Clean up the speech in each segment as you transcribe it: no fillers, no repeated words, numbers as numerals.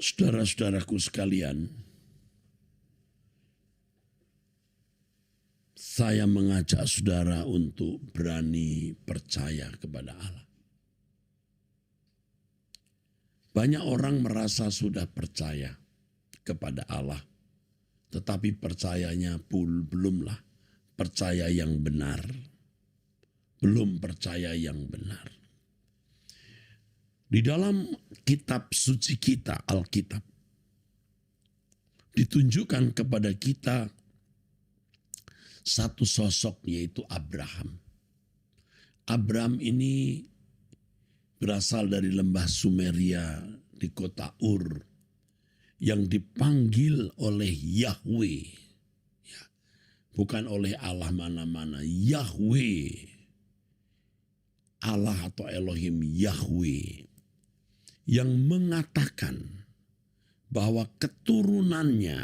Saudara-saudaraku sekalian, saya mengajak saudara untuk berani percaya kepada Allah. Banyak orang merasa sudah percaya kepada Allah, tetapi percayanya belumlah percaya yang benar. Belum percaya yang benar. Di dalam kitab suci kita, Alkitab, ditunjukkan kepada kita satu sosok, yaitu Abraham. Abraham ini berasal dari lembah Sumeria di kota Ur yang dipanggil oleh Yahweh. Ya, bukan oleh Allah mana-mana, Yahweh. Allah atau Elohim Yahweh yang mengatakan bahwa keturunannya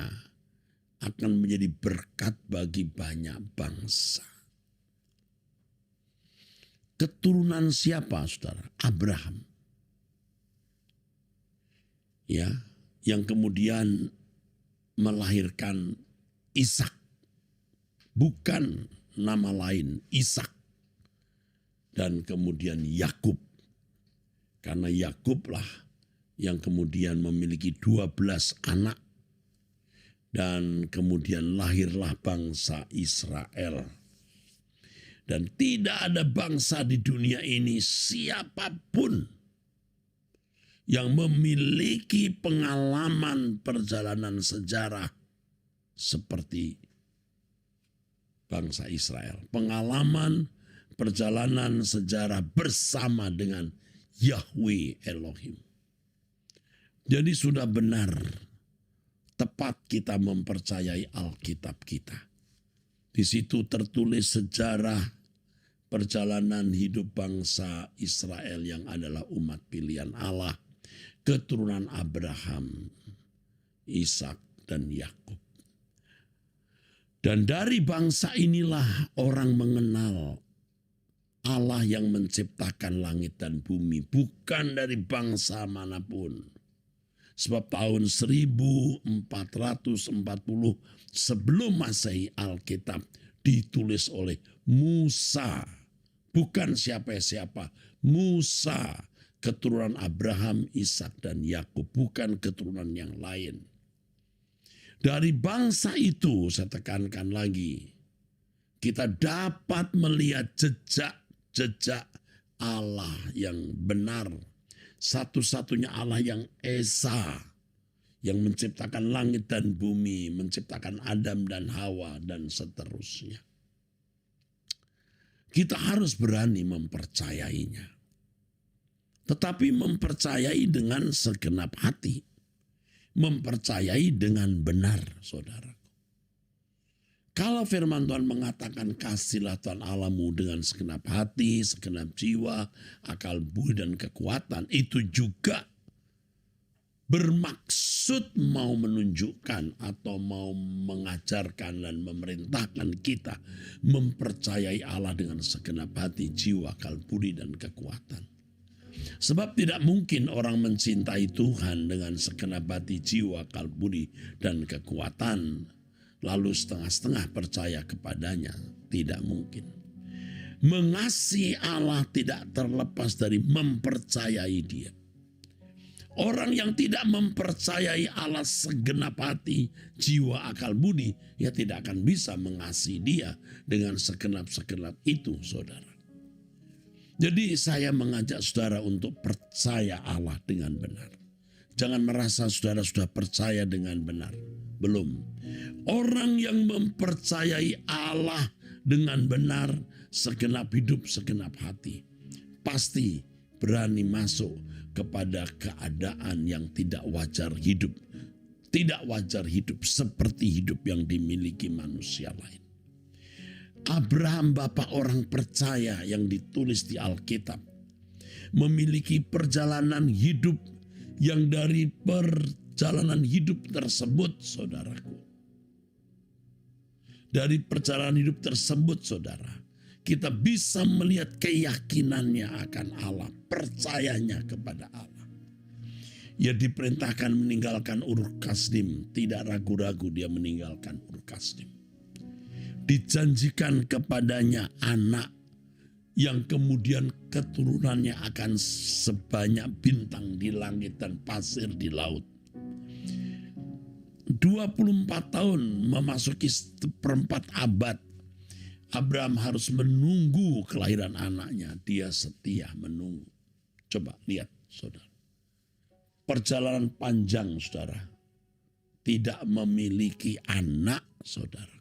akan menjadi berkat bagi banyak bangsa. Keturunan siapa, saudara? Abraham. Ya, yang kemudian melahirkan Ishak. Bukan nama lain, Ishak. Dan kemudian Yakub. Karena Yakublah yang kemudian memiliki 12 anak. Dan kemudian lahirlah bangsa Israel. Dan tidak ada bangsa di dunia ini siapapun yang memiliki pengalaman perjalanan sejarah seperti bangsa Israel. Pengalaman perjalanan sejarah bersama dengan Yahweh Elohim. Jadi sudah benar, tepat kita mempercayai Alkitab kita. Di situ tertulis sejarah perjalanan hidup bangsa Israel yang adalah umat pilihan Allah, keturunan Abraham, Ishak, dan Yakub. Dan dari bangsa inilah orang mengenal Allah yang menciptakan langit dan bumi, bukan dari bangsa manapun. Sebab tahun 1440 sebelum Masehi, Alkitab ditulis oleh Musa. Bukan siapa-siapa, Musa, keturunan Abraham, Ishak, dan Yakub, bukan keturunan yang lain. Dari bangsa itu, saya tekankan lagi, kita dapat melihat jejak Allah yang benar. Satu-satunya Allah yang Esa, yang menciptakan langit dan bumi, menciptakan Adam dan Hawa, dan seterusnya. Kita harus berani mempercayainya. Tetapi mempercayai dengan segenap hati. Mempercayai dengan benar, saudara. Kalau firman Tuhan mengatakan kasihlah Tuhan Allahmu dengan segenap hati, segenap jiwa, akal budi dan kekuatan, itu juga bermaksud mau menunjukkan atau mau mengajarkan dan memerintahkan kita mempercayai Allah dengan segenap hati, jiwa, akal budi dan kekuatan. Sebab tidak mungkin orang mencintai Tuhan dengan segenap hati, jiwa, akal budi dan kekuatan, lalu setengah-setengah percaya kepadanya. Tidak mungkin. Mengasihi Allah tidak terlepas dari mempercayai Dia. Orang yang tidak mempercayai Allah segenap hati, jiwa, akal budi, ya tidak akan bisa mengasihi Dia dengan segenap-segenap itu, saudara. Jadi saya mengajak saudara untuk percaya Allah dengan benar. Jangan merasa saudara sudah percaya dengan benar. Belum. Orang yang mempercayai Allah dengan benar, segenap hidup, segenap hati, pasti berani masuk kepada keadaan yang tidak wajar hidup. Tidak wajar hidup seperti hidup yang dimiliki manusia lain. Abraham, bapak orang percaya yang ditulis di Alkitab, memiliki perjalanan hidup yang dari perjalanan hidup tersebut, saudaraku. Dari perjalanan hidup tersebut, saudara, kita bisa melihat keyakinannya akan Allah, percayanya kepada Allah. Ia diperintahkan meninggalkan Ur Kasdim. Tidak ragu-ragu dia meninggalkan Ur Kasdim. Dijanjikan kepadanya anak yang kemudian keturunannya akan sebanyak bintang di langit dan pasir di laut. 24 tahun memasuki seperempat abad. Abraham harus menunggu kelahiran anaknya. Dia setia menunggu. Coba lihat saudara. Perjalanan panjang saudara. Tidak memiliki anak saudara.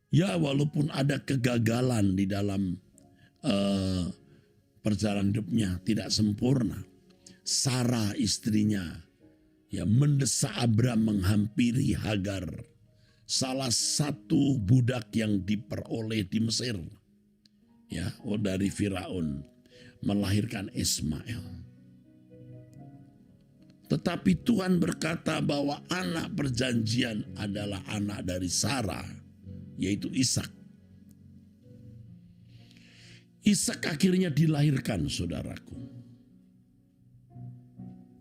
Ya walaupun ada kegagalan di dalam perjalanan hidupnya tidak sempurna. Sarah istrinya ya mendesak Abraham menghampiri Hagar. Salah satu budak yang diperoleh di Mesir. Ya, dari Firaun melahirkan Ismail. Tetapi Tuhan berkata bahwa anak perjanjian adalah anak dari Sarah, yaitu Ishak. Ishak akhirnya dilahirkan, saudaraku.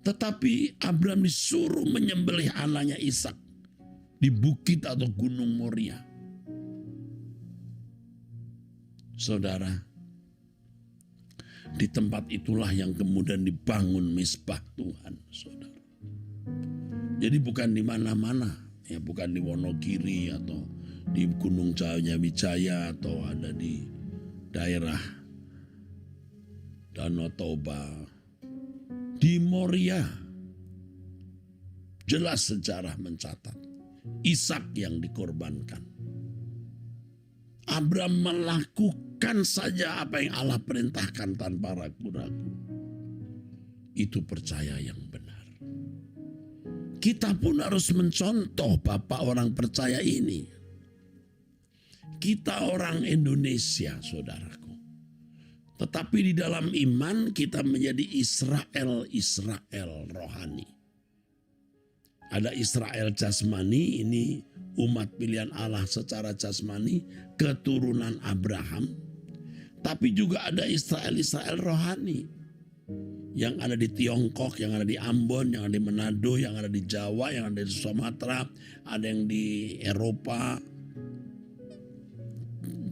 Tetapi Abraham disuruh menyembelih anaknya Ishak di bukit atau gunung Moria. Saudara, di tempat itulah yang kemudian dibangun mezbah Tuhan, saudara. Jadi bukan di mana-mana, ya bukan di Wonogiri atau di Gunung Jaya Wijaya atau ada di daerah Danau Toba. Di Moria, jelas sejarah mencatat Ishak yang dikorbankan. Abraham melakukan saja apa yang Allah perintahkan tanpa ragu-ragu. Itu percaya yang benar. Kita pun harus mencontoh bapak orang percaya ini. Kita orang Indonesia, saudaraku. Tetapi di dalam iman kita menjadi Israel rohani. Ada Israel jasmani, ini umat pilihan Allah secara jasmani, keturunan Abraham. Tapi juga ada Israel rohani. Yang ada di Tiongkok, yang ada di Ambon, yang ada di Manado, yang ada di Jawa, yang ada di Sumatera, ada yang di Eropa.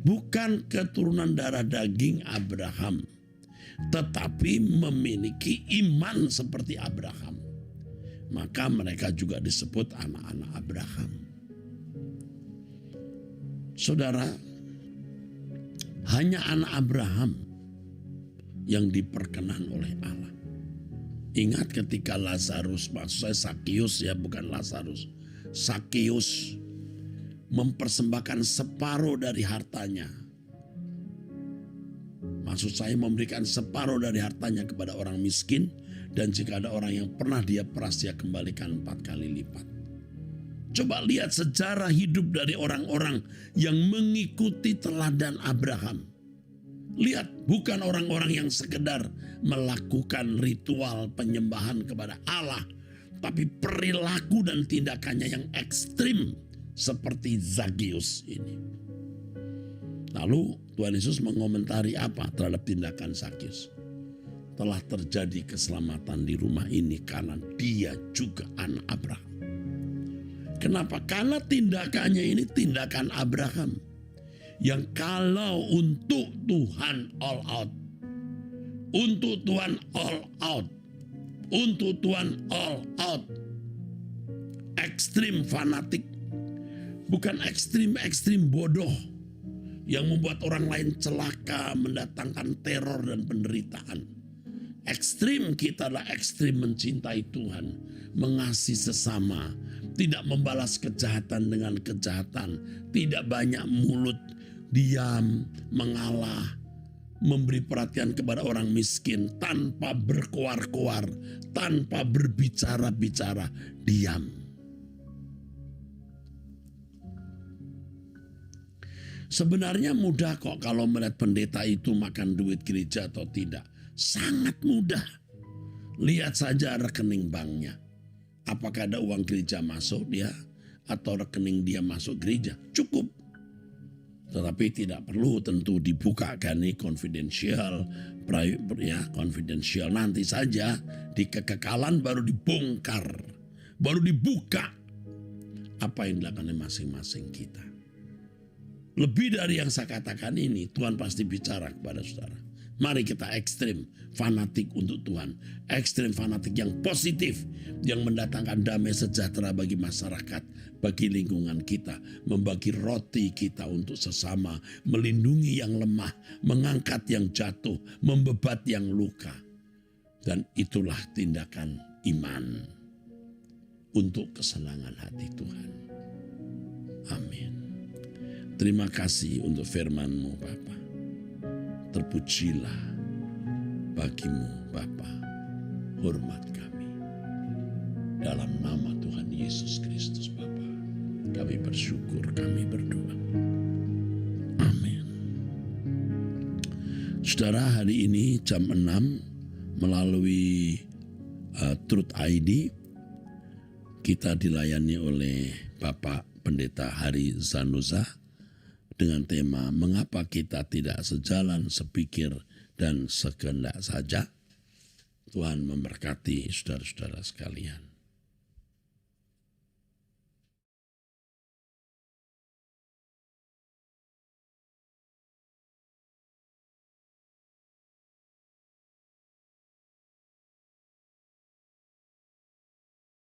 Bukan keturunan darah daging Abraham, tetapi memiliki iman seperti Abraham. Maka mereka juga disebut anak-anak Abraham. Saudara, hanya anak Abraham yang diperkenan oleh Allah. Ingat ketika Lazarus, maksud saya Sakius ya, bukan Lazarus. Sakius mempersembahkan separuh dari hartanya. Maksud saya memberikan separuh dari hartanya kepada orang miskin. Dan jika ada orang yang pernah dia peras, dia kembalikan 4 kali lipat. Coba lihat sejarah hidup dari orang-orang yang mengikuti teladan Abraham. Lihat, bukan orang-orang yang sekedar melakukan ritual penyembahan kepada Allah. Tapi perilaku dan tindakannya yang ekstrim seperti Zakius ini. Lalu Tuhan Yesus mengomentari apa terhadap tindakan Zakius? Telah terjadi keselamatan di rumah ini karena dia juga anak Abraham. Kenapa? Karena tindakannya ini tindakan Abraham. Yang kalau untuk Tuhan all out. Untuk Tuhan all out. Untuk Tuhan all out. Ekstrim fanatik. Bukan ekstrim bodoh. Yang membuat orang lain celaka, mendatangkan teror dan penderitaan. Ekstrim kita adalah ekstrim mencintai Tuhan, mengasihi sesama, tidak membalas kejahatan dengan kejahatan, tidak banyak mulut, diam, mengalah, memberi perhatian kepada orang miskin tanpa berkoar-koar, tanpa berbicara-bicara, diam. Sebenarnya mudah kok kalau melihat pendeta itu makan duit gereja atau tidak. Sangat mudah. Lihat saja rekening banknya. Apakah ada uang gereja masuk dia atau rekening dia masuk gereja? Cukup. Tetapi tidak perlu tentu dibukakan, ini confidential, ya confidential, nanti saja Di kekekalan baru dibongkar, baru dibuka apa yang dilakukan oleh masing-masing kita. Lebih dari yang saya katakan ini, Tuhan pasti bicara kepada saudara. Mari kita ekstrim fanatik untuk Tuhan. Ekstrim fanatik yang positif, yang mendatangkan damai sejahtera bagi masyarakat, bagi lingkungan kita. Membagi roti kita untuk sesama, melindungi yang lemah, mengangkat yang jatuh, membebat yang luka. Dan itulah tindakan iman untuk kesenangan hati Tuhan. Amin. Terima kasih untuk firman-Mu Bapa. Terpujilah bagimu Bapa, hormat kami. Dalam nama Tuhan Yesus Kristus Bapa, kami bersyukur, kami berdoa. Amin. Saudara, hari ini jam 6 melalui Truth ID kita dilayani oleh Bapak Pendeta Hari Zanuza dengan tema mengapa kita tidak sejalan, sepikir, dan sekehendak saja. Tuhan memberkati saudara-saudara sekalian.